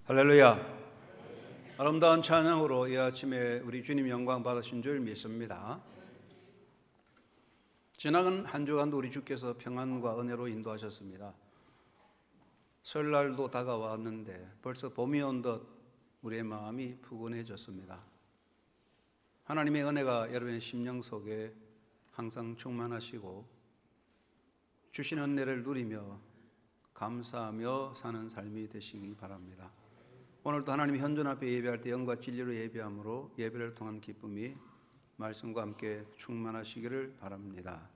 할렐루야. 아름다운 찬양으로 이 아침에 우리 주님 영광 받으신 줄 믿습니다. 지나간 한 주간도 우리 주께서 평안과 은혜로 인도하셨습니다. 설날도 다가왔는데 벌써 봄이 온 듯 우리의 마음이 푸근해졌습니다. 하나님의 은혜가 여러분의 심령 속에 항상 충만하시고 주신 은혜를 누리며 감사하며 사는 삶이 되시기 바랍니다. 오늘도 하나님 현존 앞에 예배할 때 영과 진리로 예배함으로 예배를 통한 기쁨이 말씀과 함께 충만하시기를 바랍니다.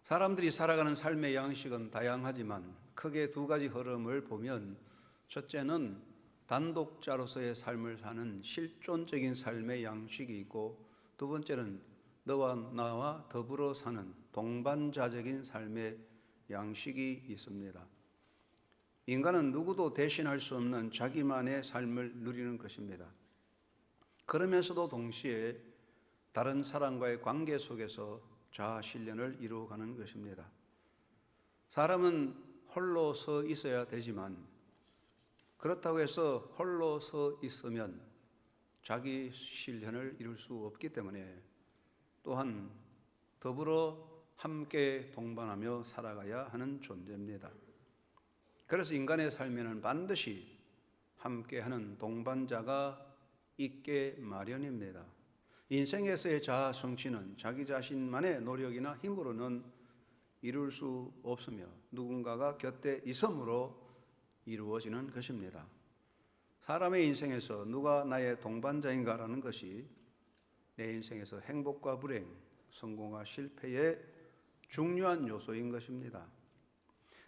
사람들이 살아가는 삶의 양식은 다양하지만 크게 두 가지 흐름을 보면, 첫째는 단독자로서의 삶을 사는 실존적인 삶의 양식이 있고, 두 번째는 너와 나와 더불어 사는 동반자적인 삶의 양식이 있습니다. 인간은 누구도 대신할 수 없는 자기만의 삶을 누리는 것입니다. 그러면서도 동시에 다른 사람과의 관계 속에서 자아 실현을 이루어가는 것입니다. 사람은 홀로 서 있어야 되지만 그렇다고 해서 홀로 서 있으면 자기 실현을 이룰 수 없기 때문에 또한 더불어 함께 동반하며 살아가야 하는 존재입니다. 그래서 인간의 삶에는 반드시 함께하는 동반자가 있게 마련입니다. 인생에서의 자아 성취는 자기 자신만의 노력이나 힘으로는 이룰 수 없으며 누군가가 곁에 있음으로 이루어지는 것입니다. 사람의 인생에서 누가 나의 동반자인가라는 것이 내 인생에서 행복과 불행, 성공과 실패의 중요한 요소인 것입니다.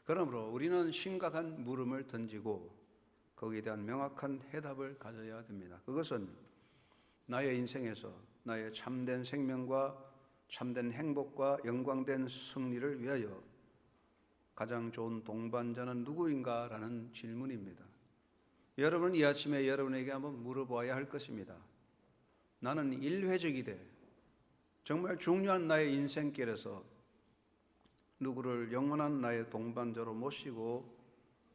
그러므로 우리는 심각한 물음을 던지고 거기에 대한 명확한 해답을 가져야 됩니다. 그것은 나의 인생에서 나의 참된 생명과 참된 행복과 영광된 승리를 위하여 가장 좋은 동반자는 누구인가라는 질문입니다. 여러분, 이 아침에 여러분에게 한번 물어봐야 할 것입니다. 나는 일회적이되 정말 중요한 나의 인생길에서 누구를 영원한 나의 동반자로 모시고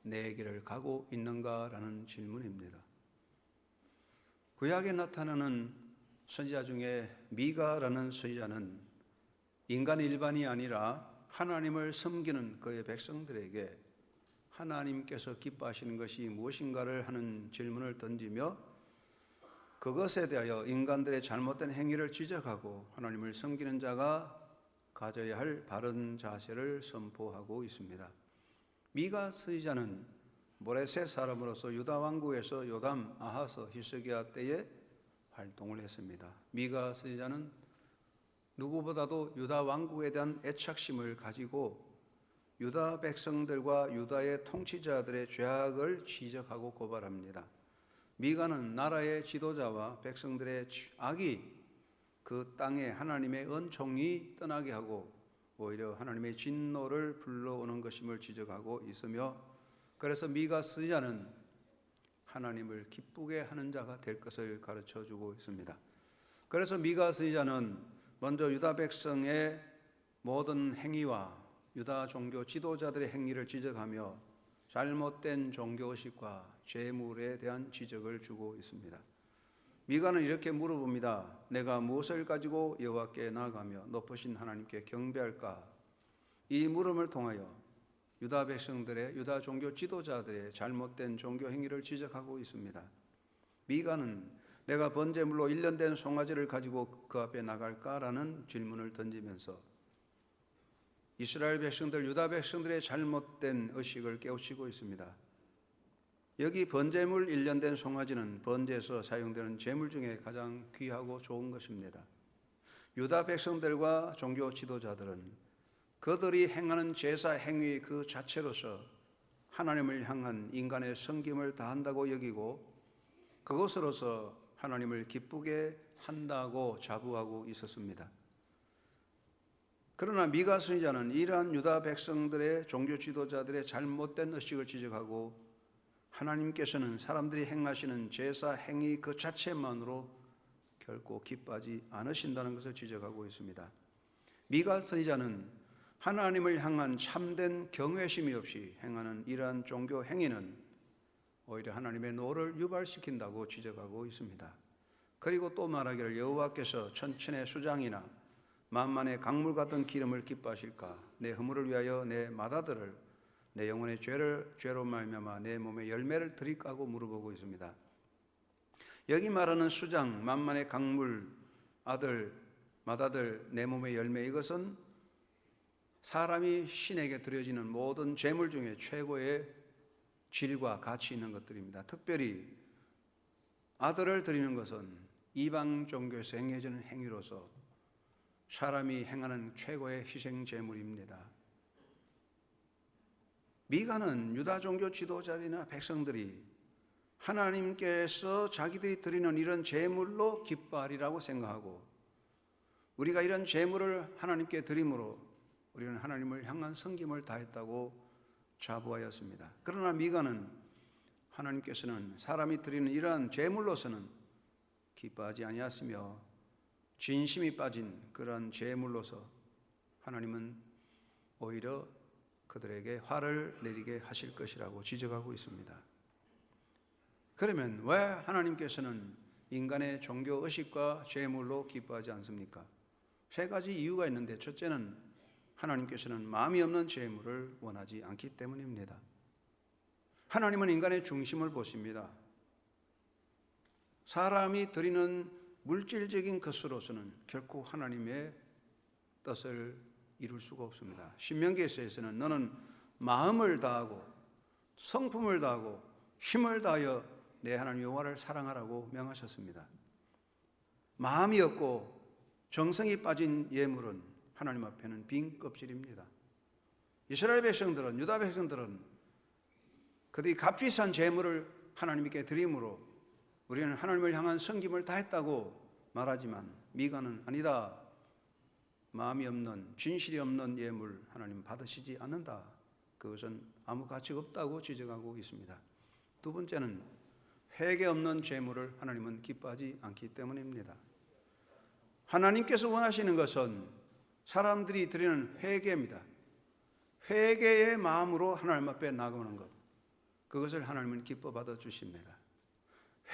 내 길을 가고 있는가라는 질문입니다. 구약에 나타나는 선지자 중에 미가라는 선지자는 인간 일반이 아니라 하나님을 섬기는 그의 백성들에게 하나님께서 기뻐하시는 것이 무엇인가를 하는 질문을 던지며 그것에 대하여 인간들의 잘못된 행위를 지적하고 하나님을 섬기는 자가 가져야 할 바른 자세를 선포하고 있습니다. 미가 선지자는 모레셋 사람으로서 유다 왕국에서 요담, 아하스, 히스기야 때에 활동을 했습니다. 미가 선지자는 누구보다도 유다 왕국에 대한 애착심을 가지고 유다 백성들과 유다의 통치자들의 죄악을 지적하고 고발합니다. 미가는 나라의 지도자와 백성들의 악이 그 땅에 하나님의 은총이 떠나게 하고 오히려 하나님의 진노를 불러오는 것임을 지적하고 있으며, 그래서 미가 선지자는 하나님을 기쁘게 하는 자가 될 것을 가르쳐주고 있습니다. 그래서 미가 선지자는 먼저 유다 백성의 모든 행위와 유다 종교 지도자들의 행위를 지적하며 잘못된 종교의식과 재물에 대한 지적을 주고 있습니다. 미가는 이렇게 물어봅니다. 내가 무엇을 가지고 여호와께 나아가며 높으신 하나님께 경배할까? 이 물음을 통하여 유다 백성들의 유다 종교 지도자들의 잘못된 종교 행위를 지적하고 있습니다. 미가는 내가 번제물로 1년 된 송아지를 가지고 그 앞에 나갈까라는 질문을 던지면서 이스라엘 백성들, 유다 백성들의 잘못된 의식을 깨우치고 있습니다. 여기 번제물 1년 된 송아지는 번제에서 사용되는 제물 중에 가장 귀하고 좋은 것입니다. 유다 백성들과 종교 지도자들은 그들이 행하는 제사 행위 그 자체로서 하나님을 향한 인간의 섬김을 다한다고 여기고 그것으로서 하나님을 기쁘게 한다고 자부하고 있었습니다. 그러나 미가 선지자는 이러한 유다 백성들의 종교 지도자들의 잘못된 의식을 지적하고 하나님께서는 사람들이 행하시는 제사 행위 그 자체만으로 결코 기뻐하지 않으신다는 것을 지적하고 있습니다. 미가 선지자는 하나님을 향한 참된 경외심이 없이 행하는 이러한 종교 행위는 오히려 하나님의 노를 유발시킨다고 지적하고 있습니다. 그리고 또 말하기를 여호와께서 천천의 수장이나 만만의 강물 같은 기름을 기뻐하실까? 내 허물을 위하여 내 맏아들을 내 영혼의 죄로 말미암아 내 몸에 열매를 드릴까 하고 물어보고 있습니다. 여기 말하는 수장, 만만의 강물, 아들, 맏아들, 내 몸의 열매, 이것은 사람이 신에게 드려지는 모든 제물 중에 최고의 질과 가치 있는 것들입니다. 특별히 아들을 드리는 것은 이방 종교에서 행해지는 행위로서 사람이 행하는 최고의 희생 제물입니다. 미가는 유다 종교 지도자들이나 백성들이 하나님께서 자기들이 드리는 이런 제물로 기뻐하리라고 생각하고, 우리가 이런 제물을 하나님께 드림으로 우리는 하나님을 향한 섬김을 다했다고 자부하였습니다. 그러나 미가는 하나님께서는 사람이 드리는 이러한 제물로서는 기뻐하지 아니하시며 진심이 빠진 그런 제물로서 하나님은 오히려 그들에게 화를 내리게 하실 것이라고 지적하고 있습니다. 그러면 왜 하나님께서는 인간의 종교 의식과 제물로 기뻐하지 않습니까? 세 가지 이유가 있는데, 첫째는 하나님께서는 마음이 없는 제물을 원하지 않기 때문입니다. 하나님은 인간의 중심을 보십니다. 사람이 드리는 물질적인 것으로서는 결코 하나님의 뜻을 이룰 수가 없습니다. 신명기에서는 너는 마음을 다하고 성품을 다하고 힘을 다하여 내 하나님 여호와를 사랑하라고 명하셨습니다. 마음이 없고 정성이 빠진 예물은 하나님 앞에는 빈 껍질입니다. 이스라엘 백성들은, 유다 백성들은 그들이 값비싼 제물을 하나님께 드림으로 우리는 하나님을 향한 섬김을 다했다고 말하지만, 미가는 아니다, 마음이 없는, 진실이 없는 예물 하나님 받으시지 않는다, 그것은 아무 가치가 없다고 지적하고 있습니다. 두 번째는 회개 없는 제물을 하나님은 기뻐하지 않기 때문입니다. 하나님께서 원하시는 것은 사람들이 드리는 회개입니다. 회개의 마음으로 하나님 앞에 나가는 것, 그것을 하나님은 기뻐 받아 주십니다.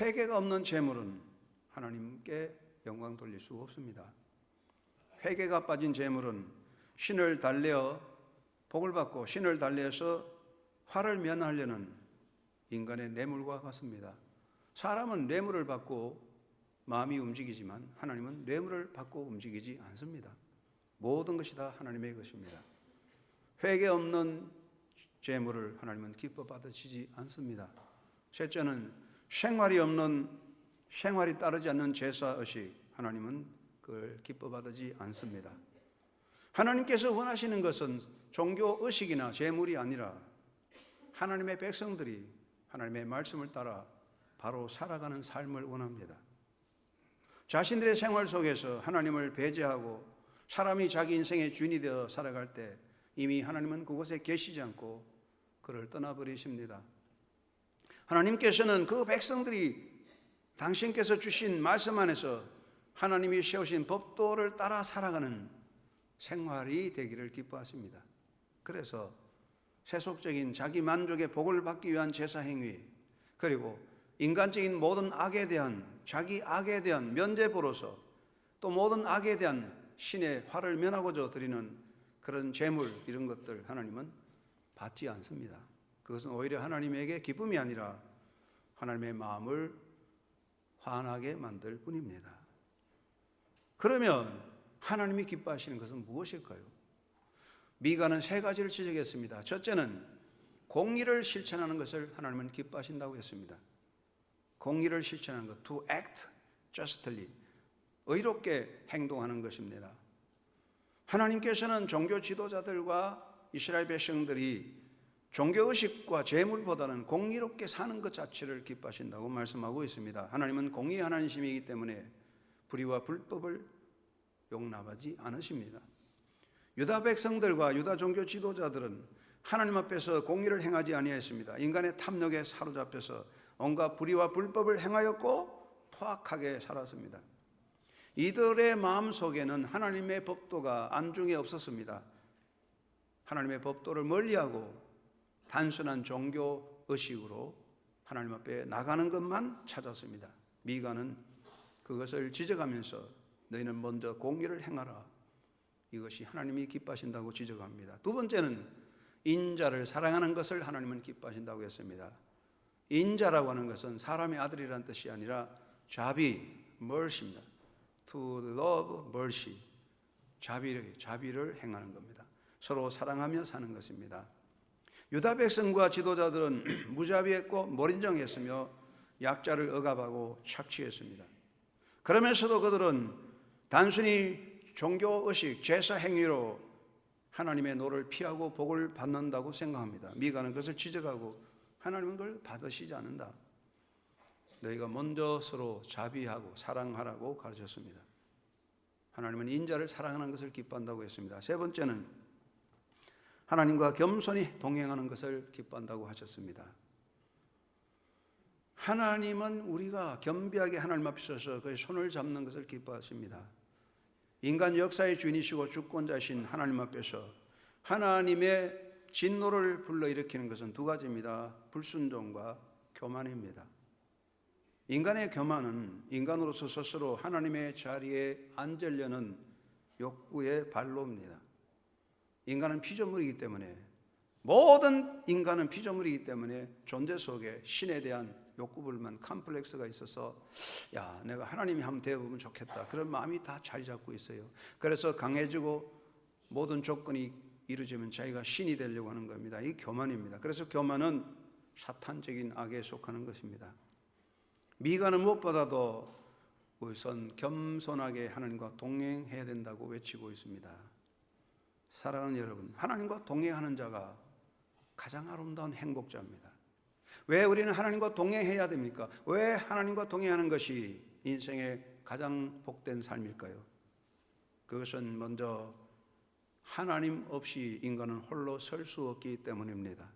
회개가 없는 제물은 하나님께 영광 돌릴 수 없습니다. 회개가 빠진 제물은 신을 달래어 복을 받고 신을 달래어서 화를 면하려는 인간의 뇌물과 같습니다. 사람은 뇌물을 받고 마음이 움직이지만 하나님은 뇌물을 받고 움직이지 않습니다. 모든 것이 다 하나님의 것입니다. 회개 없는 제물을 하나님은 기뻐 받으시지 않습니다. 셋째는 생활이 따르지 않는 제사의식, 하나님은 그걸 기뻐 받지 않습니다. 하나님께서 원하시는 것은 종교의식이나 제물이 아니라 하나님의 백성들이 하나님의 말씀을 따라 바로 살아가는 삶을 원합니다. 자신들의 생활 속에서 하나님을 배제하고 사람이 자기 인생의 주인이 되어 살아갈 때 이미 하나님은 그곳에 계시지 않고 그를 떠나버리십니다. 하나님께서는 그 백성들이 당신께서 주신 말씀 안에서 하나님이 세우신 법도를 따라 살아가는 생활이 되기를 기뻐하십니다. 그래서 세속적인 자기 만족의 복을 받기 위한 제사 행위, 그리고 인간적인 모든 악에 대한, 자기 악에 대한 면죄부로서 또 모든 악에 대한 신의 화를 면하고자 드리는 그런 제물, 이런 것들 하나님은 받지 않습니다. 그것은 오히려 하나님에게 기쁨이 아니라 하나님의 마음을 화나게 만들 뿐입니다. 그러면 하나님이 기뻐하시는 것은 무엇일까요? 미가는 세 가지를 지적했습니다. 첫째는 공의를 실천하는 것을 하나님은 기뻐하신다고 했습니다. 공의를 실천하는 것, to act justly, 의롭게 행동하는 것입니다. 하나님께서는 종교 지도자들과 이스라엘 백성들이 종교의식과 재물보다는 공의롭게 사는 것 자체를 기뻐하신다고 말씀하고 있습니다. 하나님은 공의의 하나님이시기 때문에 불의와 불법을 용납하지 않으십니다. 유다 백성들과 유다 종교 지도자들은 하나님 앞에서 공의를 행하지 아니했습니다. 인간의 탐욕에 사로잡혀서 온갖 불의와 불법을 행하였고 포악하게 살았습니다. 이들의 마음속에는 하나님의 법도가 안중에 없었습니다. 하나님의 법도를 멀리하고 단순한 종교 의식으로 하나님 앞에 나가는 것만 찾았습니다. 미가는 그것을 지적하면서 너희는 먼저 공의를 행하라. 이것이 하나님이 기뻐하신다고 지적합니다. 두 번째는 인자를 사랑하는 것을 하나님은 기뻐하신다고 했습니다. 인자라고 하는 것은 사람의 아들이라는 뜻이 아니라 자비, mercy입니다. To love, mercy. 자비를 행하는 겁니다. 서로 사랑하며 사는 것입니다. 유다 백성과 지도자들은 무자비했고 몰인정했으며 약자를 억압하고 착취했습니다. 그러면서도 그들은 단순히 종교의식, 제사 행위로 하나님의 노를 피하고 복을 받는다고 생각합니다. 미가는 그것을 지적하고 하나님은 그걸 받으시지 않는다. 너희가 먼저 서로 자비하고 사랑하라고 가르쳤습니다. 하나님은 인자를 사랑하는 것을 기뻐한다고 했습니다. 세 번째는 하나님과 겸손히 동행하는 것을 기뻐한다고 하셨습니다. 하나님은 우리가 겸비하게 하나님 앞에 서서 그의 손을 잡는 것을 기뻐하십니다. 인간 역사의 주인이시고 주권자신 하나님 앞에서 하나님의 진노를 불러일으키는 것은 두 가지입니다. 불순종과 교만입니다. 인간의 교만은 인간으로서 스스로 하나님의 자리에 앉으려는 욕구의 발로입니다. 인간은 피조물이기 때문에, 모든 인간은 피조물이기 때문에 존재 속에 신에 대한 욕구불만, 컴플렉스가 있어서 내가 하나님이 한번 되어보면 좋겠다, 그런 마음이 다 자리 잡고 있어요. 그래서 강해지고 모든 조건이 이루어지면 자기가 신이 되려고 하는 겁니다. 이 교만입니다. 그래서 교만은 사탄적인 악에 속하는 것입니다. 미가는 무엇보다도 우선 겸손하게 하나님과 동행해야 된다고 외치고 있습니다. 사랑하는 여러분, 하나님과 동행하는 자가 가장 아름다운 행복자입니다. 왜 우리는 하나님과 동행해야 됩니까? 왜 하나님과 동행하는 것이 인생의 가장 복된 삶일까요? 그것은 먼저 하나님 없이 인간은 홀로 설 수 없기 때문입니다.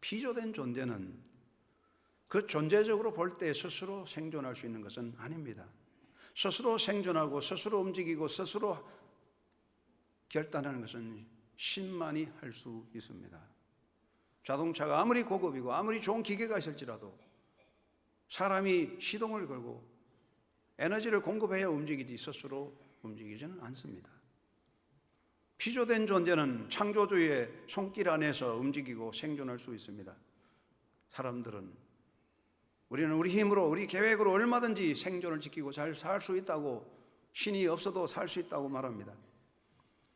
피조된 존재는 그 존재적으로 볼 때 스스로 생존할 수 있는 것은 아닙니다. 스스로 생존하고 스스로 움직이고 스스로 결단하는 것은 신만이 할 수 있습니다. 자동차가 아무리 고급이고 아무리 좋은 기계가 있을지라도 사람이 시동을 걸고 에너지를 공급해야 움직이지 스스로 움직이지는 않습니다. 피조된 존재는 창조주의 손길 안에서 움직이고 생존할 수 있습니다. 우리는 우리 힘으로, 우리 계획으로 얼마든지 생존을 지키고 잘 살 수 있다고, 신이 없어도 살 수 있다고 말합니다.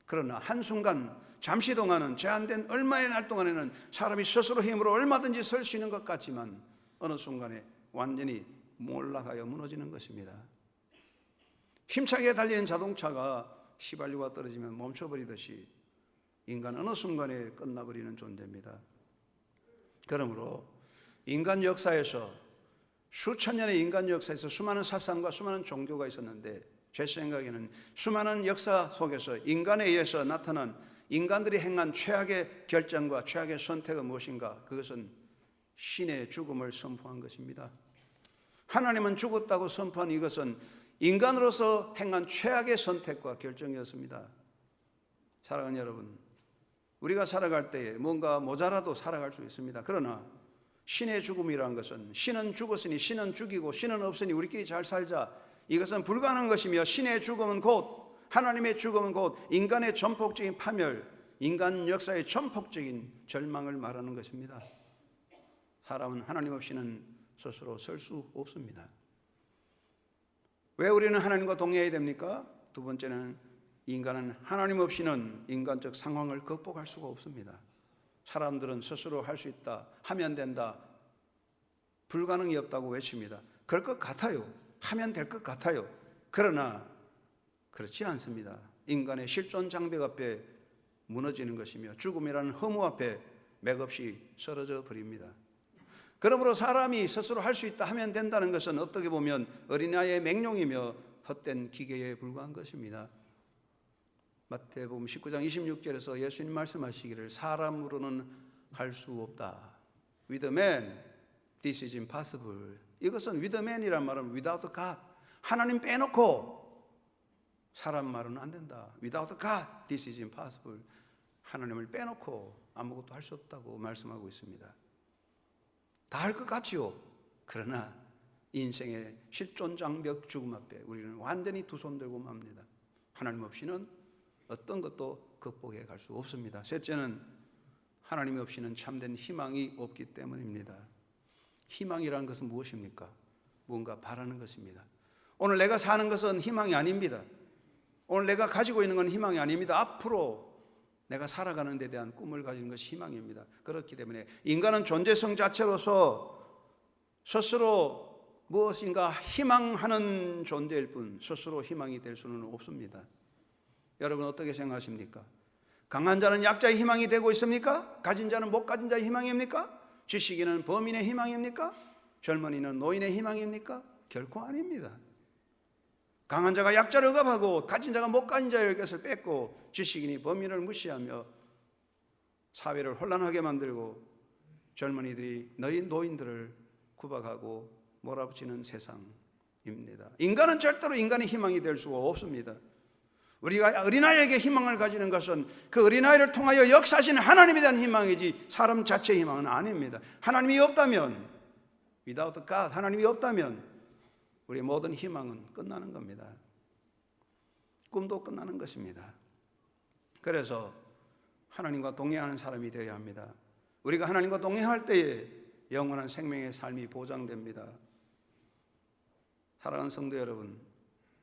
그러나 한순간, 잠시 동안은, 제한된 얼마의 날 동안에는 사람이 스스로 힘으로 얼마든지 설 수 있는 것 같지만 어느 순간에 완전히 몰락하여 무너지는 것입니다. 힘차게 달리는 자동차가 휘발유가 떨어지면 멈춰버리듯이 인간은 어느 순간에 끝나버리는 존재입니다. 그러므로 인간 역사에서, 수천 년의 인간 역사에서 수많은 사상과 수많은 종교가 있었는데, 제 생각에는 수많은 역사 속에서 인간에 의해서 나타난 인간들이 행한 최악의 결정과 최악의 선택은 무엇인가? 그것은 신의 죽음을 선포한 것입니다. 하나님은 죽었다고 선포한 이것은 인간으로서 행한 최악의 선택과 결정이었습니다. 사랑하는 여러분, 우리가 살아갈 때에 뭔가 모자라도 살아갈 수 있습니다. 그러나 신의 죽음이라는 것은, 신은 죽었으니 신은 죽이고 신은 없으니 우리끼리 잘 살자, 이것은 불가능한 것이며, 신의 죽음은 곧, 하나님의 죽음은 곧 인간의 전폭적인 파멸, 인간 역사의 전폭적인 절망을 말하는 것입니다. 사람은 하나님 없이는 스스로 설 수 없습니다. 왜 우리는 하나님과 동행해야 됩니까? 두 번째는 인간은 하나님 없이는 인간적 상황을 극복할 수가 없습니다. 사람들은 스스로 할 수 있다, 하면 된다, 불가능이 없다고 외칩니다. 그럴 것 같아요. 하면 될 것 같아요. 그러나 그렇지 않습니다. 인간의 실존 장벽 앞에 무너지는 것이며 죽음이라는 허무 앞에 맥없이 쓰러져 버립니다. 그러므로 사람이 스스로 할 수 있다, 하면 된다는 것은 어떻게 보면 어린아이의 맹룡이며 헛된 기계에 불과한 것입니다. 마태복음 19장 26절에서 예수님 말씀하시기를, 사람으로는 할 수 없다. With man, this is impossible. 이것은 with man이란 말은 without God, 하나님 빼놓고 사람 말은 안 된다. Without God, this is impossible. 하나님을 빼놓고 아무것도 할 수 없다고 말씀하고 있습니다. 다 할 것 같지요. 그러나 인생의 실존장벽 죽음 앞에 우리는 완전히 두 손 들고 맙니다. 하나님 없이는 어떤 것도 극복해 갈 수 없습니다. 셋째는 하나님 없이는 참된 희망이 없기 때문입니다. 희망이라는 것은 무엇입니까? 무언가 바라는 것입니다. 오늘 내가 사는 것은 희망이 아닙니다. 오늘 내가 가지고 있는 건 희망이 아닙니다. 앞으로 내가 살아가는 데 대한 꿈을 가지는 것이 희망입니다. 그렇기 때문에 인간은 존재성 자체로서 스스로 무엇인가 희망하는 존재일 뿐 스스로 희망이 될 수는 없습니다. 여러분 어떻게 생각하십니까? 강한 자는 약자의 희망이 되고 있습니까? 가진 자는 못 가진 자의 희망입니까? 지식인은 범인의 희망입니까? 젊은이는 노인의 희망입니까? 결코 아닙니다. 강한 자가 약자를 억압하고 가진 자가 못 가진 자의 것을 뺏고 지식인이 범인을 무시하며 사회를 혼란하게 만들고 젊은이들이 노인들을 구박하고 몰아붙이는 세상입니다. 인간은 절대로 인간의 희망이 될 수가 없습니다. 우리가 어린아이에게 희망을 가지는 것은 그 어린아이를 통하여 역사하시는 하나님에 대한 희망이지 사람 자체의 희망은 아닙니다. 하나님이 없다면, without God, 하나님이 없다면 우리의 모든 희망은 끝나는 겁니다. 꿈도 끝나는 것입니다. 그래서 하나님과 동행하는 사람이 되어야 합니다. 우리가 하나님과 동행할 때에 영원한 생명의 삶이 보장됩니다. 사랑하는 성도 여러분,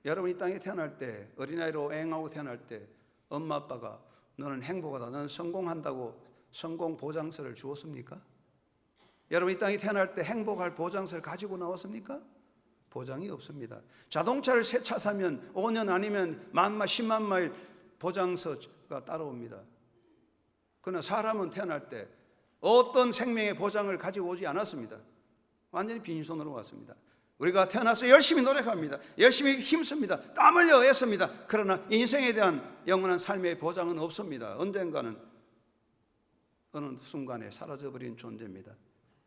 여러분이 땅에 태어날 때, 어린아이로 애행하고 태어날 때 엄마 아빠가 너는 행복하다, 너는 성공한다고 성공 보장서를 주었습니까? 여러분이 땅에 태어날 때 행복할 보장서를 가지고 나왔습니까? 보장이 없습니다. 자동차를 새 차 사면 5년 아니면 10,000마일, 100,000마일 보장서가 따라옵니다. 그러나 사람은 태어날 때 어떤 생명의 보장을 가지고 오지 않았습니다. 완전히 빈손으로 왔습니다. 우리가 태어나서 열심히 노력합니다. 열심히 힘씁니다. 땀 흘려 애씁니다. 그러나 인생에 대한 영원한 삶의 보장은 없습니다. 언젠가는 어느 순간에 사라져버린 존재입니다.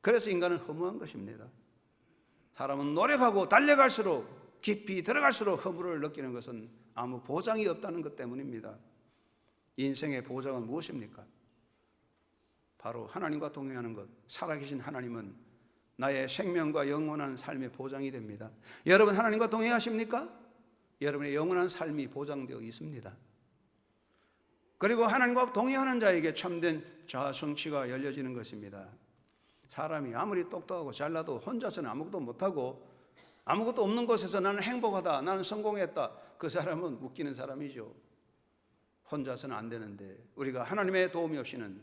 그래서 인간은 허무한 것입니다. 사람은 노력하고 달려갈수록 깊이 들어갈수록 허무를 느끼는 것은 아무 보장이 없다는 것 때문입니다. 인생의 보장은 무엇입니까? 바로 하나님과 동행하는 것. 살아계신 하나님은 나의 생명과 영원한 삶의 보장이 됩니다. 여러분 하나님과 동행하십니까? 여러분의 영원한 삶이 보장되어 있습니다. 그리고 하나님과 동행하는 자에게 참된 자아 성취가 열려지는 것입니다. 사람이 아무리 똑똑하고 잘나도 혼자서는 아무것도 못하고 아무것도 없는 곳에서 나는 행복하다, 나는 성공했다, 그 사람은 웃기는 사람이죠. 혼자서는 안 되는데 우리가 하나님의 도움이 없이는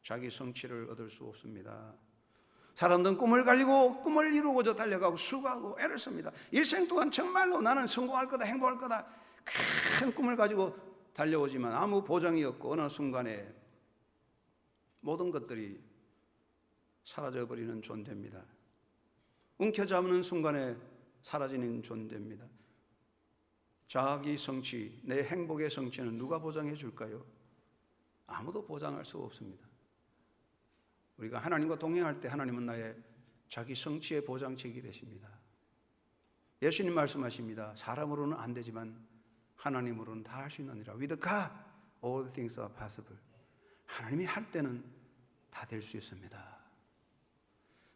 자기 성취를 얻을 수 없습니다. 사람들은 꿈을 가지고 꿈을 이루고자 달려가고 수고하고 애를 씁니다. 일생 동안 정말로 나는 성공할 거다, 행복할 거다, 큰 꿈을 가지고 달려오지만 아무 보장이 없고 어느 순간에 모든 것들이 사라져버리는 존재입니다. 움켜잡는 순간에 사라지는 존재입니다. 자기 성취, 내 행복의 성취는 누가 보장해 줄까요? 아무도 보장할 수 없습니다. 우리가 하나님과 동행할 때 하나님은 나의 자기 성취의 보장책이 되십니다. 예수님 말씀하십니다. 사람으로는 안 되지만 하나님으로는 다 할 수 있느니라. With God, all things are possible. 하나님이 할 때는 다 될 수 있습니다.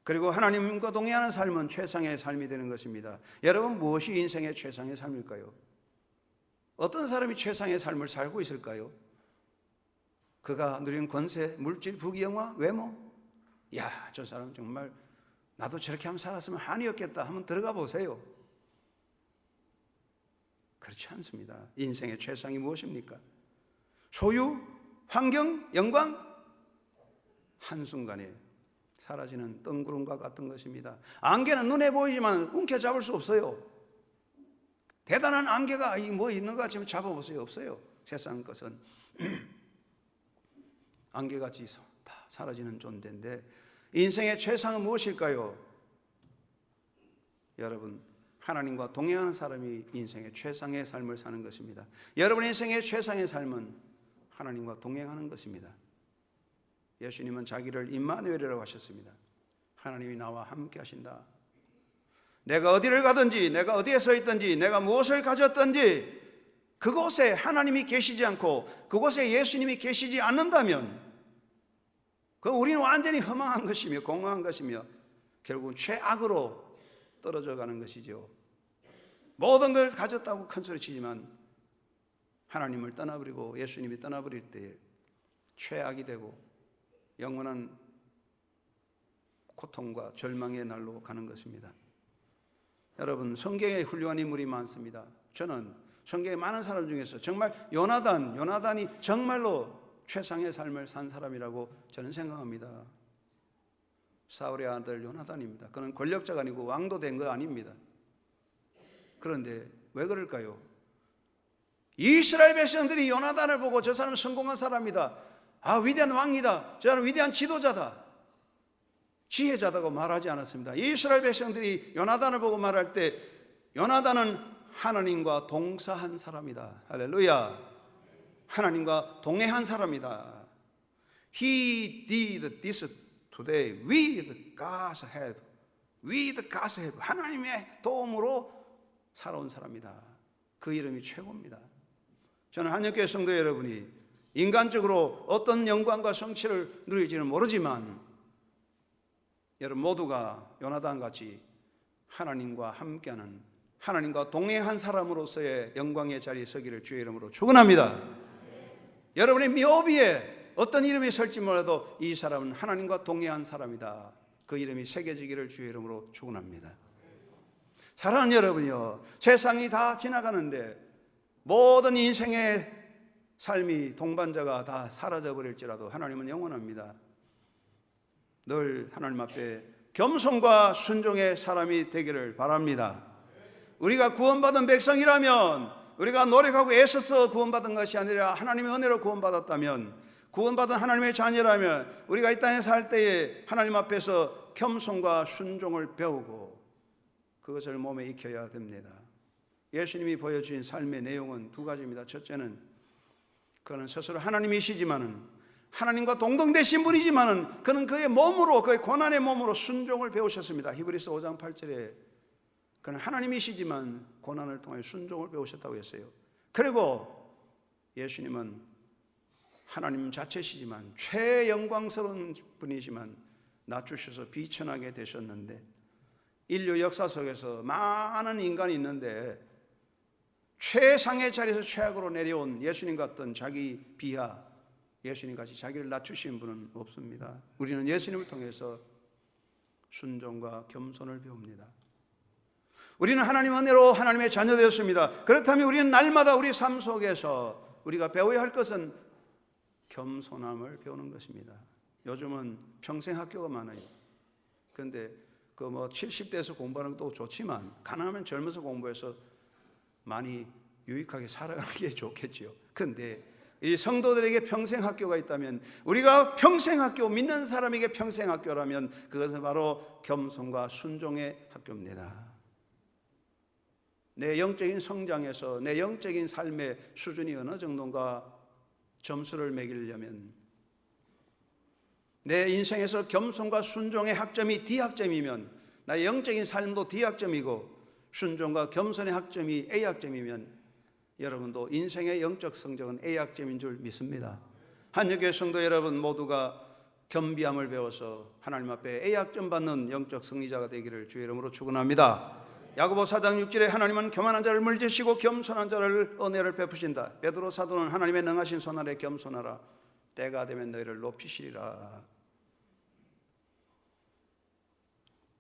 그리고 하나님과 동행하는 삶은 최상의 삶이 되는 것입니다. 여러분 무엇이 인생의 최상의 삶일까요? 어떤 사람이 최상의 삶을 살고 있을까요? 그가 누리는 권세, 물질, 부귀영화, 외모? 야, 저 사람 정말 나도 저렇게 한번 살았으면 한이었겠다 한번 들어가 보세요. 그렇지 않습니다. 인생의 최상이 무엇입니까? 소유, 환경, 영광? 한순간에 사라지는 뜬구름과 같은 것입니다. 안개는 눈에 보이지만 움켜잡을 수 없어요. 대단한 안개가 뭐 있는가 지금 잡아보세요. 없어요. 세상 것은 안개같이 다 사라지는 존재인데 인생의 최상은 무엇일까요? 여러분 하나님과 동행하는 사람이 인생의 최상의 삶을 사는 것입니다. 여러분의 인생의 최상의 삶은 하나님과 동행하는 것입니다. 예수님은 자기를 임마누엘이라고 하셨습니다. 하나님이 나와 함께 하신다. 내가 어디를 가든지 내가 어디에 서 있든지 내가 무엇을 가졌든지 그곳에 하나님이 계시지 않고 그곳에 예수님이 계시지 않는다면 그 우리는 완전히 허망한 것이며 공허한 것이며 결국은 최악으로 떨어져 가는 것이죠. 모든 걸 가졌다고 큰소리 치지만 하나님을 떠나버리고 예수님이 떠나버릴 때 최악이 되고 영원한 고통과 절망의 날로 가는 것입니다. 여러분, 성경에 훌륭한 인물이 많습니다. 저는 성경에 많은 사람 중에서 정말 요나단이 정말로 최상의 삶을 산 사람이라고 저는 생각합니다. 사울의 아들 요나단입니다. 그는 권력자가 아니고 왕도 된 거 아닙니다. 그런데 왜 그럴까요? 이스라엘 백성들이 요나단을 보고 저 사람은 성공한 사람이다, 위대한 왕이다, 저 사람은 위대한 지도자다, 지혜자다고 말하지 않았습니다. 이스라엘 백성들이 요나단을 보고 말할 때 요나단은 하나님과 동사한 사람이다. 할렐루야. 하나님과 동행한 사람이다. He did this today with God's help. With God's help. 하나님의 도움으로 살아온 사람이다. 그 이름이 최고입니다. 저는 한영교회 성도 여러분이 인간적으로 어떤 영광과 성취를 누릴지는 모르지만 여러분 모두가 요나단 같이 하나님과 함께하는, 하나님과 동행한 사람으로서의 영광의 자리에 서기를 주의 이름으로 축원합니다. 여러분의 묘비에 어떤 이름이 설지 몰라도 이 사람은 하나님과 동행한 사람이다. 그 이름이 새겨지기를 주의 이름으로 축원합니다. 사랑하는 여러분이요, 세상이 다 지나가는데 모든 인생의 삶이 동반자가 다 사라져버릴지라도 하나님은 영원합니다. 늘 하나님 앞에 겸손과 순종의 사람이 되기를 바랍니다. 우리가 구원받은 백성이라면, 우리가 노력하고 애써서 구원받은 것이 아니라 하나님의 은혜로 구원받았다면, 구원받은 하나님의 자녀라면 우리가 이 땅에 살 때에 하나님 앞에서 겸손과 순종을 배우고 그것을 몸에 익혀야 됩니다. 예수님이 보여주신 삶의 내용은 두 가지입니다. 첫째는 그는 스스로 하나님이시지만은, 하나님과 동등되신 분이지만은 그는 그의 몸으로, 그의 고난의 몸으로 순종을 배우셨습니다. 히브리서 5장 8절에 그는 하나님이시지만 고난을 통해 순종을 배우셨다고 했어요. 그리고 예수님은 하나님 자체시지만 최영광스러운 분이지만 낮추셔서 비천하게 되셨는데, 인류 역사 속에서 많은 인간이 있는데 최상의 자리에서 최악으로 내려온 예수님 같은 자기 비하, 예수님같이 자기를 낮추신 분은 없습니다. 우리는 예수님을 통해서 순종과 겸손을 배웁니다. 우리는 하나님 은혜로 하나님의 자녀 되었습니다. 그렇다면 우리는 날마다 우리 삶 속에서 우리가 배워야 할 것은 겸손함을 배우는 것입니다. 요즘은 평생 학교가 많아요. 그런데 그 70대에서 공부하는 것도 좋지만 가능하면 젊어서 공부해서 많이 유익하게 살아가는 게 좋겠지요. 그런데 이 성도들에게 평생 학교가 있다면, 우리가 평생 학교, 믿는 사람에게 평생 학교라면 그것은 바로 겸손과 순종의 학교입니다. 내 영적인 성장에서 내 영적인 삶의 수준이 어느 정도인가 점수를 매기려면, 내 인생에서 겸손과 순종의 학점이 D학점이면 나의 영적인 삶도 D학점이고 순종과 겸손의 학점이 A학점이면 여러분도 인생의 영적 성적은 A학점인 줄 믿습니다. 한영교회 성도 여러분 모두가 겸비함을 배워서 하나님 앞에 A학점 받는 영적 승리자가 되기를 주의 이름으로 축원합니다. 야고보 4장 6절에 하나님은 교만한 자를 물리치시고 겸손한 자를 은혜를 베푸신다. 베드로 사도는 하나님의 능하신 손 아래 겸손하라. 때가 되면 너희를 높이시리라.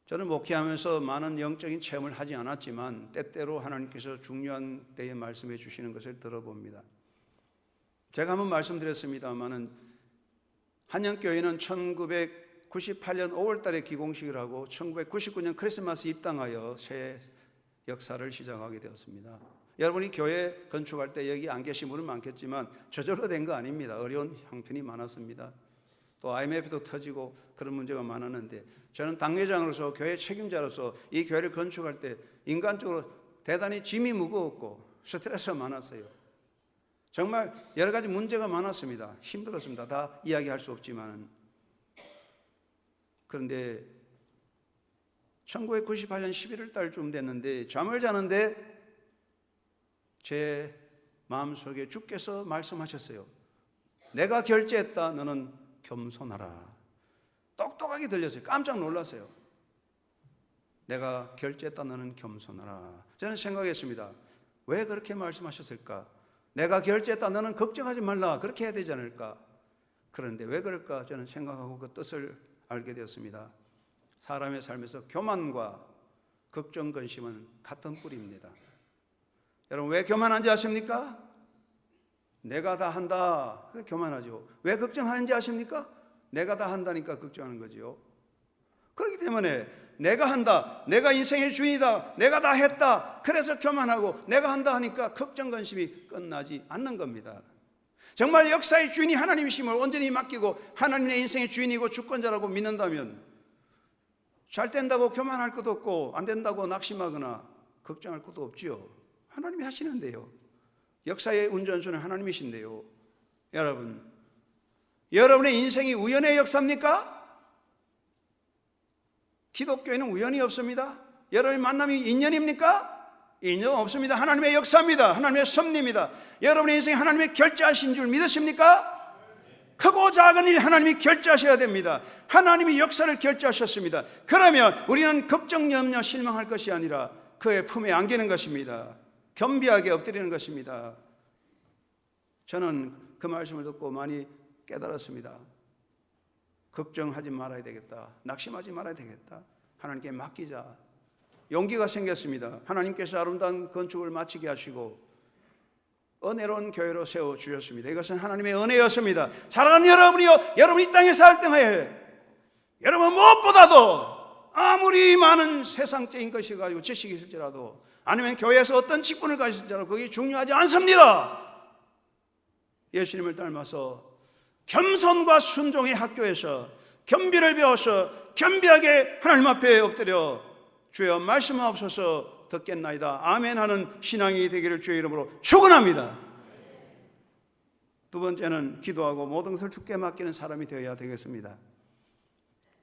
저는 목회하면서 많은 영적인 체험을 하지 않았지만 때때로 하나님께서 중요한 때에 말씀해 주시는 것을 들어봅니다. 제가 한번 말씀드렸습니다마는 한영교회는 1998년 5월 달에 기공식을 하고 1999년 크리스마스 입당하여 새 역사를 시작하게 되었습니다. 여러분이 교회 건축할 때 여기 안 계신 분은 많겠지만 저절로 된 거 아닙니다. 어려운 형편이 많았습니다. 또 IMF도 터지고 그런 문제가 많았는데 저는 당회장으로서 교회 책임자로서 이 교회를 건축할 때 인간적으로 대단히 짐이 무거웠고 스트레스가 많았어요. 정말 여러 가지 문제가 많았습니다. 힘들었습니다. 다 이야기할 수 없지만. 그런데 1998년 11월 달쯤 됐는데 잠을 자는데 제 마음속에 주께서 말씀하셨어요. 내가 결제했다. 너는 겸손하라. 똑똑하게 들렸어요. 깜짝 놀랐어요. 내가 결제했다 너는 겸손하라. 저는 생각했습니다. 왜 그렇게 말씀하셨을까? 내가 결제했다 너는 걱정하지 말라, 그렇게 해야 되지 않을까? 그런데 왜 그럴까? 저는 생각하고 그 뜻을 알게 되었습니다. 사람의 삶에서 교만과 걱정, 근심은 같은 뿌리입니다. 여러분, 왜 교만한지 아십니까? 내가 다 한다, 그게 교만하죠. 왜 걱정하는지 아십니까? 내가 다 한다니까 걱정하는 거죠. 그렇기 때문에 내가 한다, 내가 인생의 주인이다, 내가 다 했다, 그래서 교만하고 내가 한다 하니까 걱정, 근심이 끝나지 않는 겁니다. 정말 역사의 주인이 하나님이심을 온전히 맡기고 하나님의 인생의 주인이고 주권자라고 믿는다면 잘 된다고 교만할 것도 없고 안 된다고 낙심하거나 걱정할 것도 없지요. 하나님이 하시는데요. 역사의 운전수는 하나님이신데요. 여러분의 인생이 우연의 역사입니까? 기독교에는 우연이 없습니다. 여러분의 만남이 인연입니까? 인연 없습니다. 하나님의 역사입니다. 하나님의 섭리입니다. 여러분의 인생이 하나님의 결제하신 줄 믿으십니까? 크고 작은 일 하나님이 결제하셔야 됩니다. 하나님이 역사를 결제하셨습니다. 그러면 우리는 걱정, 염려, 실망할 것이 아니라 그의 품에 안기는 것입니다. 겸비하게 엎드리는 것입니다. 저는 그 말씀을 듣고 많이 깨달았습니다. 걱정하지 말아야 되겠다. 낙심하지 말아야 되겠다. 하나님께 맡기자. 용기가 생겼습니다. 하나님께서 아름다운 건축을 마치게 하시고 은혜로운 교회로 세워주셨습니다. 이것은 하나님의 은혜였습니다. 사랑하는 여러분이요, 여러분 이 땅에 살 때에 여러분 무엇보다도 아무리 많은 세상적인 것이 가지고 지식이 있을지라도 아니면 교회에서 어떤 직분을 가질지라도 그게 중요하지 않습니다. 예수님을 닮아서 겸손과 순종의 학교에서 겸비를 배워서 겸비하게 하나님 앞에 엎드려 주여 말씀하옵소서 듣겠나이다 아멘 하는 신앙이 되기를 주의 이름으로 축원합니다. 두 번째는 기도하고 모든 것을 주께 맡기는 사람이 되어야 되겠습니다.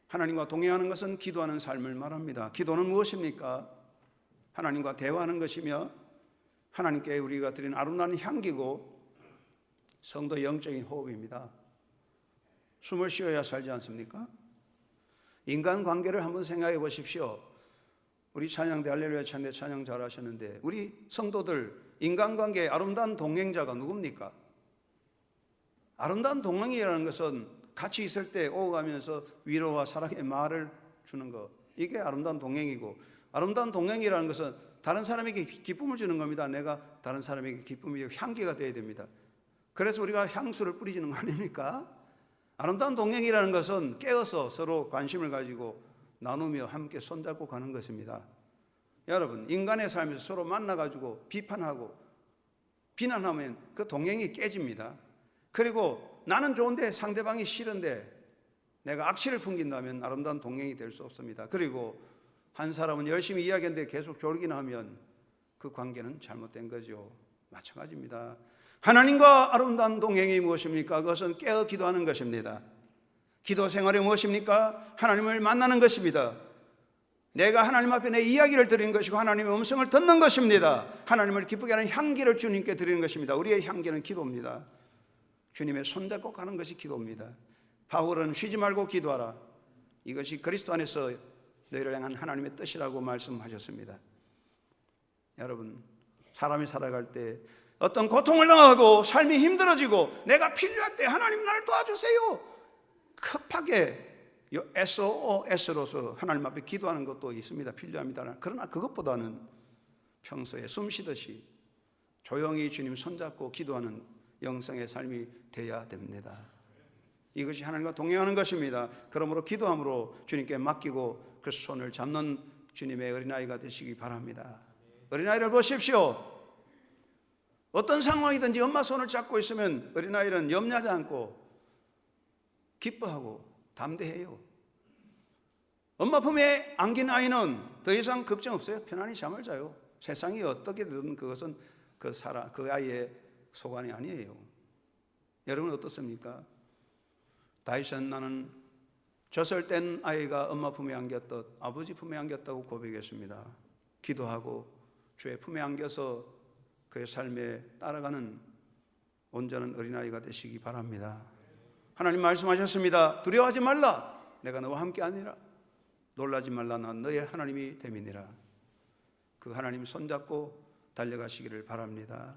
하나님과 동행하는 것은 기도하는 삶을 말합니다. 기도는 무엇입니까? 하나님과 대화하는 것이며 하나님께 우리가 드리는 아름다운 향기고 성도 영적인 호흡입니다. 숨을 쉬어야 살지 않습니까? 인간관계를 한번 생각해 보십시오. 우리 찬양대 할렐루야 찬대 찬양 잘하셨는데 우리 성도들 인간관계의 아름다운 동행자가 누굽니까? 아름다운 동행이라는 것은 같이 있을 때 오가면서 위로와 사랑의 말을 주는 것, 이게 아름다운 동행이고, 아름다운 동행이라는 것은 다른 사람에게 기쁨을 주는 겁니다. 내가 다른 사람에게 기쁨이 향기가 되어야 됩니다. 그래서 우리가 향수를 뿌리는 거 아닙니까? 아름다운 동행이라는 것은 깨어서 서로 관심을 가지고 나누며 함께 손잡고 가는 것입니다. 여러분, 인간의 삶에서 서로 만나가지고 비판하고 비난하면 그 동행이 깨집니다. 그리고 나는 좋은데 상대방이 싫은데 내가 악취를 풍긴다면 아름다운 동행이 될 수 없습니다. 그리고 한 사람은 열심히 이야기하는데 계속 졸긴 하면 그 관계는 잘못된 거죠. 마찬가지입니다. 하나님과 아름다운 동행이 무엇입니까? 그것은 깨어 기도하는 것입니다. 기도 생활이 무엇입니까? 하나님을 만나는 것입니다. 내가 하나님 앞에 내 이야기를 드리는 것이고 하나님의 음성을 듣는 것입니다. 하나님을 기쁘게 하는 향기를 주님께 드리는 것입니다. 우리의 향기는 기도입니다. 주님의 손잡고 가는 것이 기도입니다. 바울은 쉬지 말고 기도하라. 이것이 그리스도 안에서 너희를 향한 하나님의 뜻이라고 말씀하셨습니다. 여러분, 사람이 살아갈 때 어떤 고통을 당하고 삶이 힘들어지고 내가 필요할 때 하나님 나를 도와주세요. 급하게 SOS로서 하나님 앞에 기도하는 것도 있습니다. 필요합니다. 그러나 그것보다는 평소에 숨 쉬듯이 조용히 주님 손잡고 기도하는 영성의 삶이 되어야 됩니다. 이것이 하나님과 동행하는 것입니다. 그러므로 기도함으로 주님께 맡기고 그 손을 잡는 주님의 어린아이가 되시기 바랍니다. 어린아이를 보십시오. 어떤 상황이든지 엄마 손을 잡고 있으면 어린아이는 염려하지 않고 기뻐하고 담대해요. 엄마 품에 안긴 아이는 더 이상 걱정 없어요. 편안히 잠을 자요. 세상이 어떻게 되든 그것은 그 아이의 소관이 아니에요. 여러분 어떻습니까? 다윗은 나는 젖을뗀 아이가 엄마 품에 안겼듯 아버지 품에 안겼다고 고백했습니다. 기도하고 주의 품에 안겨서 그의 삶에 따라가는 온전한 어린아이가 되시기 바랍니다. 하나님 말씀하셨습니다. 두려워하지 말라. 내가 너와 함께 아니라. 놀라지 말라. 난 너의 하나님이 됨이니라. 그 하나님 손잡고 달려가시기를 바랍니다.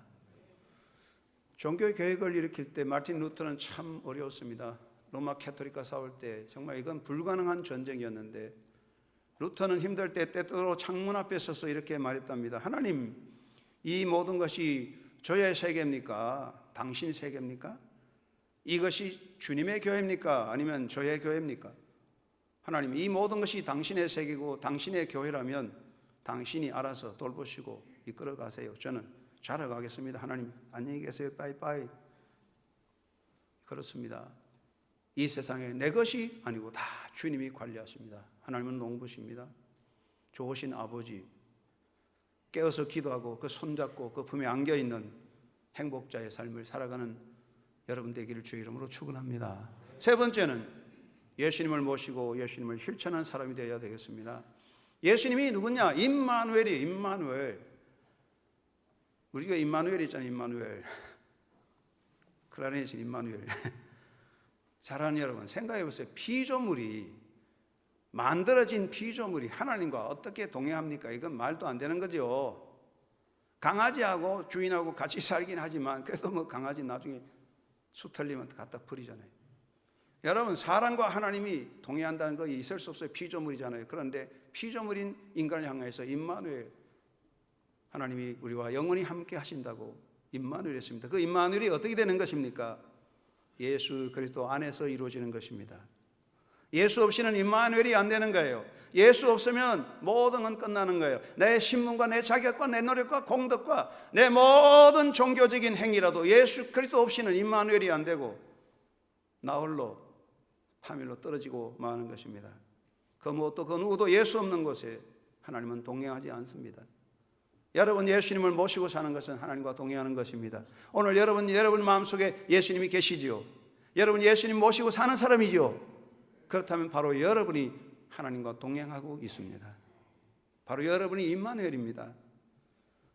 종교 개혁을 일으킬 때 마틴 루터는 참 어려웠습니다. 로마 캐토릭과 싸울 때 정말 이건 불가능한 전쟁이었는데 루터는 힘들 때 때때로 창문 앞에 서서 이렇게 말했답니다. 하나님, 이 모든 것이 저의 세계입니까? 당신 세계입니까? 이것이 주님의 교회입니까? 아니면 저의 교회입니까? 하나님, 이 모든 것이 당신의 세계고 당신의 교회라면 당신이 알아서 돌보시고 이끌어 가세요. 저는 자러 가겠습니다. 하나님, 안녕히 계세요. 빠이빠이. 그렇습니다. 이 세상에 내 것이 아니고 다 주님이 관리하십니다. 하나님은 농부십니다. 좋으신 아버지, 깨어서 기도하고 그 손잡고 그 품에 안겨있는 행복자의 삶을 살아가는 여러분 되기를 주의 이름으로 축원합니다. 세 번째는 예수님을 모시고 예수님을 실천하는 사람이 되어야 되겠습니다. 예수님이 누구냐? 임마누엘이에요. 임마누엘. 우리가 임마누엘 있잖아요. 임마누엘. 클라리넷은 임마누엘. 사랑하는 여러분, 생각해 보세요. 피조물이, 만들어진 피조물이 하나님과 어떻게 동행합니까? 이건 말도 안 되는 거죠. 강아지하고 주인하고 같이 살긴 하지만 그래도 뭐 강아지 나중에 수 털리면 갖다 버리잖아요. 여러분, 사람과 하나님이 동행한다는 거 있을 수 없어요. 피조물이잖아요. 그런데 피조물인 인간을 향해서 임마누엘, 하나님이 우리와 영원히 함께 하신다고 임마누엘 했습니다. 그 임마누엘이 어떻게 되는 것입니까? 예수 그리스도 안에서 이루어지는 것입니다. 예수 없이는 임마누엘이 안 되는 거예요. 예수 없으면 모든 건 끝나는 거예요. 내 신분과 내 자격과 내 노력과 공덕과 내 모든 종교적인 행위라도 예수 그리스도 없이는 임마누엘이 안 되고 나 홀로 파멸로 떨어지고 마는 것입니다. 그 무엇도 그 누구도 예수 없는 곳에 하나님은 동행하지 않습니다. 여러분, 예수님을 모시고 사는 것은 하나님과 동행하는 것입니다. 오늘 여러분 마음속에 예수님이 계시지요. 여러분 예수님 모시고 사는 사람이지요. 그렇다면 바로 여러분이 하나님과 동행하고 있습니다. 바로 여러분이 임마누엘입니다.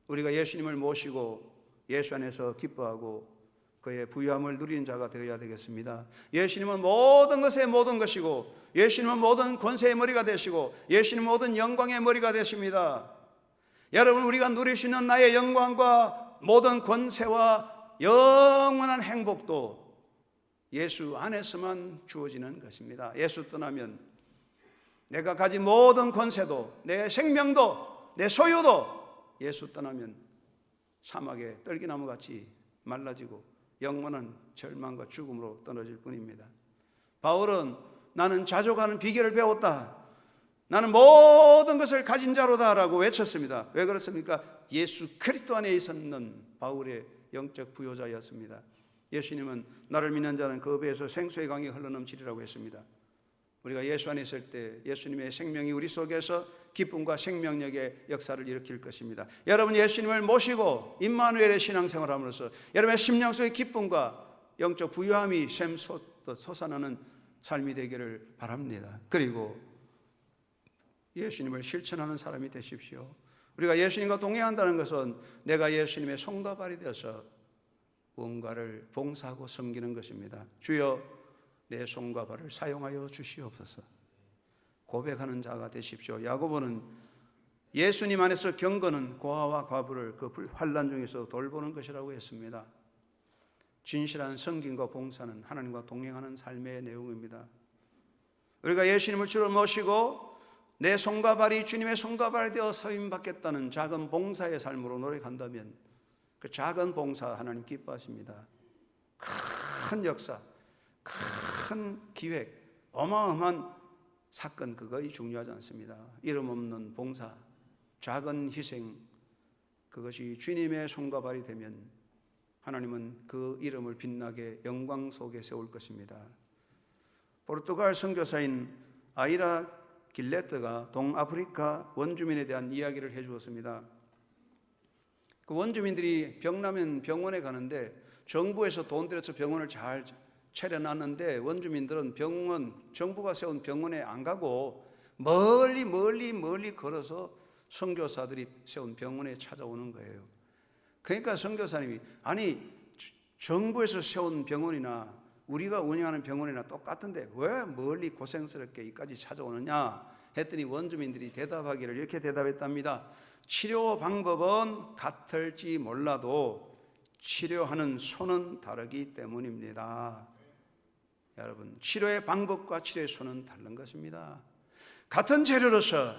우리가 예수님을 모시고 예수 안에서 기뻐하고 그의 부유함을 누리는 자가 되어야 되겠습니다. 예수님은 모든 것의 모든 것이고 예수님은 모든 권세의 머리가 되시고 예수님은 모든 영광의 머리가 되십니다. 여러분, 우리가 누릴 수 있는 나의 영광과 모든 권세와 영원한 행복도 예수 안에서만 주어지는 것입니다. 예수 떠나면 내가 가진 모든 권세도 내 생명도 내 소유도 예수 떠나면 사막의 떨기나무같이 말라지고 영원한 절망과 죽음으로 떨어질 뿐입니다. 바울은 나는 자족하는 비결을 배웠다. 나는 모든 것을 가진 자로다라고 외쳤습니다. 왜 그렇습니까? 예수 그리스도 안에 있었는 바울의 영적 부요자였습니다. 예수님은 나를 믿는 자는 그 배에서 생수의 강이 흘러넘치리라고 했습니다. 우리가 예수 안에 있을 때 예수님의 생명이 우리 속에서 기쁨과 생명력의 역사를 일으킬 것입니다. 여러분, 예수님을 모시고 임마누엘의 신앙생활을 함으로써 여러분의 심령 속의 기쁨과 영적 부유함이 샘솟아나는 삶이 되기를 바랍니다. 그리고 예수님을 실천하는 사람이 되십시오. 우리가 예수님과 동행한다는 것은 내가 예수님의 손과 발이 되어서 무언가를 봉사하고 섬기는 것입니다. 주여, 내 손과 발을 사용하여 주시옵소서. 고백하는 자가 되십시오. 야고보는 예수님 안에서 경건은 고아와 과부를 그 환난 중에서 돌보는 것이라고 했습니다. 진실한 섬김과 봉사는 하나님과 동행하는 삶의 내용입니다. 우리가 예수님을 주로 모시고 내 손과 발이 주님의 손과 발이 되어 서임받겠다는 작은 봉사의 삶으로 노력한다면 그 작은 봉사 하나님 기뻐하십니다. 큰 역사, 큰 기획, 어마어마한 사건, 그것이 중요하지 않습니다. 이름 없는 봉사, 작은 희생, 그것이 주님의 손과 발이 되면 하나님은 그 이름을 빛나게 영광 속에 세울 것입니다. 포르투갈 선교사인 아이라 길레트가 동아프리카 원주민에 대한 이야기를 해주었습니다. 그 원주민들이 병나면 병원에 가는데 정부에서 돈 들여서 병원을 잘 차려놨는데 원주민들은 정부가 세운 병원에 안 가고 멀리 걸어서 선교사들이 세운 병원에 찾아오는 거예요. 그러니까 선교사님이 아니 정부에서 세운 병원이나 우리가 운영하는 병원이나 똑같은데 왜 멀리 고생스럽게 여기까지 찾아오느냐 했더니 원주민들이 대답하기를 이렇게 대답했답니다. 치료 방법은 같을지 몰라도 치료하는 손은 다르기 때문입니다. 여러분, 치료의 방법과 치료의 손은 다른 것입니다. 같은 재료로서,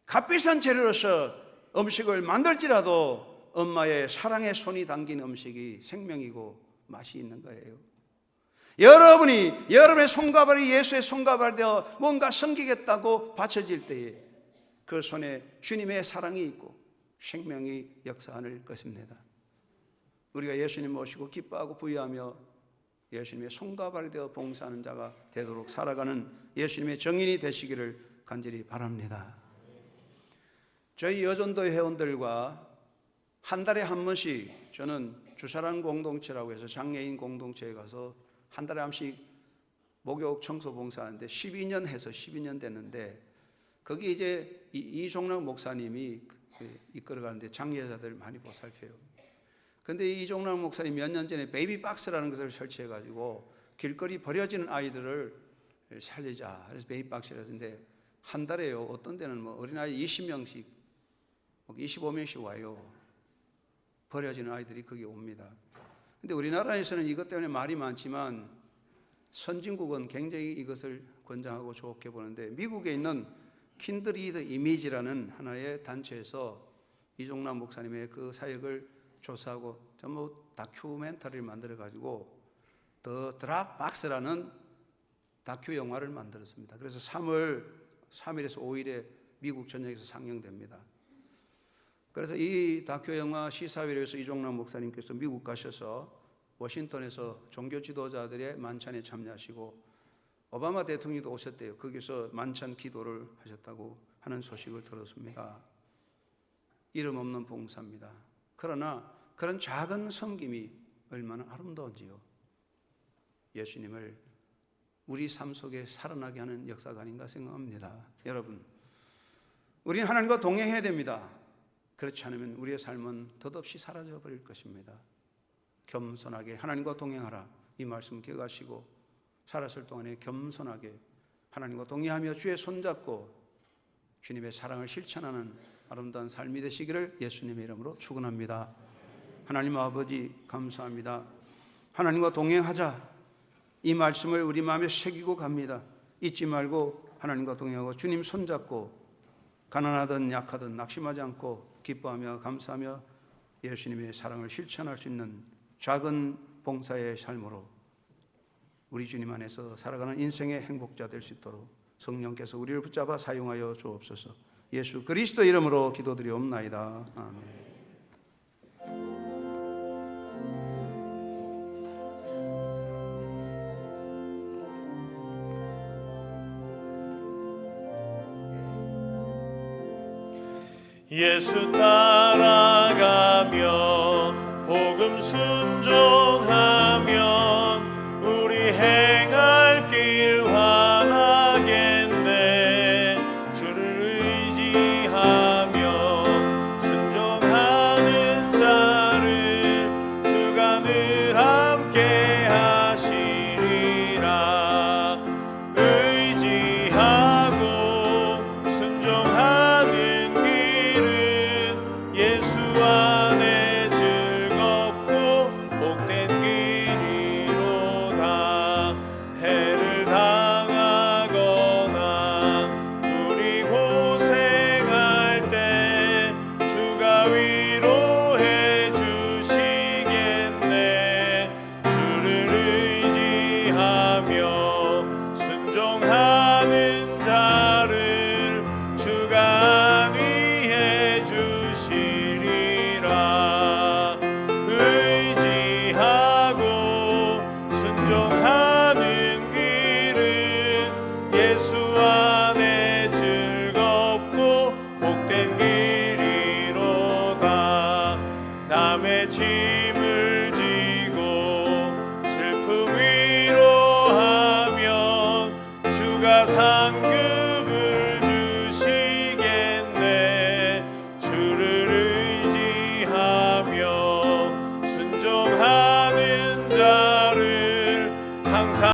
값비싼 재료로서 음식을 만들지라도 엄마의 사랑의 손이 담긴 음식이 생명이고 맛이 있는 거예요. 여러분의 손과 발이 예수의 손과 발이 되어 뭔가 섬기겠다고 바쳐질 때에 그 손에 주님의 사랑이 있고 생명이 역사할 것입니다. 우리가 예수님 모시고 기뻐하고 부유하며 예수님의 손과 발이 되어 봉사하는 자가 되도록 살아가는 예수님의 정인이 되시기를 간절히 바랍니다. 저희 여전도 회원들과 한 달에 한 번씩 저는 주사랑 공동체라고 해서 장애인 공동체에 가서 한 달에 한 번씩 목욕 청소 봉사하는데 12년 해서 12년 됐는데 거기 이제 이종락 목사님이 이끌어가는데 장애자들 많이 보살펴요. 근데 이종락 목사님 몇 년 전에 베이비 박스라는 것을 설치해 가지고 길거리 버려지는 아이들을 살리자. 그래서 베이비 박스를 했는데 한 달에요. 어떤 데는 뭐 어린아이 20명씩 25명씩 와요. 버려지는 아이들이 거기 옵니다. 근데 우리나라에서는 이것 때문에 말이 많지만 선진국은 굉장히 이것을 권장하고 좋게 보는데 미국에 있는 킨드리드 이미지라는 하나의 단체에서 이종락 목사님의 그 사역을 조사하고 전부 다큐멘터리를 만들어 가지고 더 드랍박스라는 다큐 영화를 만들었습니다. 그래서 3일에서 5일에 미국 전역에서 상영됩니다. 그래서 이 다큐 영화 시사회에서 이종락 목사님께서 미국 가셔서 워싱턴에서 종교 지도자들의 만찬에 참여하시고 오바마 대통령도 오셨대요. 거기서 만찬 기도를 하셨다고 하는 소식을 들었습니다. 이름 없는 봉사입니다. 그러나 그런 작은 섬김이 얼마나 아름다운지요. 예수님을 우리 삶 속에 살아나게 하는 역사가 아닌가 생각합니다. 여러분, 우리는 하나님과 동행해야 됩니다. 그렇지 않으면 우리의 삶은 덧없이 사라져 버릴 것입니다. 겸손하게 하나님과 동행하라. 이 말씀 기억하시고 살았을 동안에 겸손하게 하나님과 동행하며 주의 손잡고 주님의 사랑을 실천하는 아름다운 삶이 되시기를 예수님의 이름으로 축원합니다. 하나님 아버지 감사합니다. 하나님과 동행하자. 이 말씀을 우리 마음에 새기고 갑니다. 잊지 말고 하나님과 동행하고 주님 손잡고 가난하든 약하든 낙심하지 않고 기뻐하며 감사하며 예수님의 사랑을 실천할 수 있는 작은 봉사의 삶으로 우리 주님 안에서 살아가는 인생의 행복자 될 수 있도록 성령께서 우리를 붙잡아 사용하여 주옵소서. 예수 그리스도 이름으로 기도드리옵나이다. 아멘. 예수 따라가면 복음 순종하면 우리 행할 길 환하겠네. 주를 의지하며 순종하는 자를 주가 늘 함께 하시리라. 의지하고 순종하는 예수 안에 즐겁고 복된 길이로다. 해를 당하거나 우리 고생할 때 주가 위로해 주시겠네. 주를 의지하며 순종하는 자를 주가 안위해 주시리라. 의지하고 순종하는 길은 예수 안에 즐겁고 복된 길이로다. 남의 짐을 지고 슬픔 위로하면 주가 상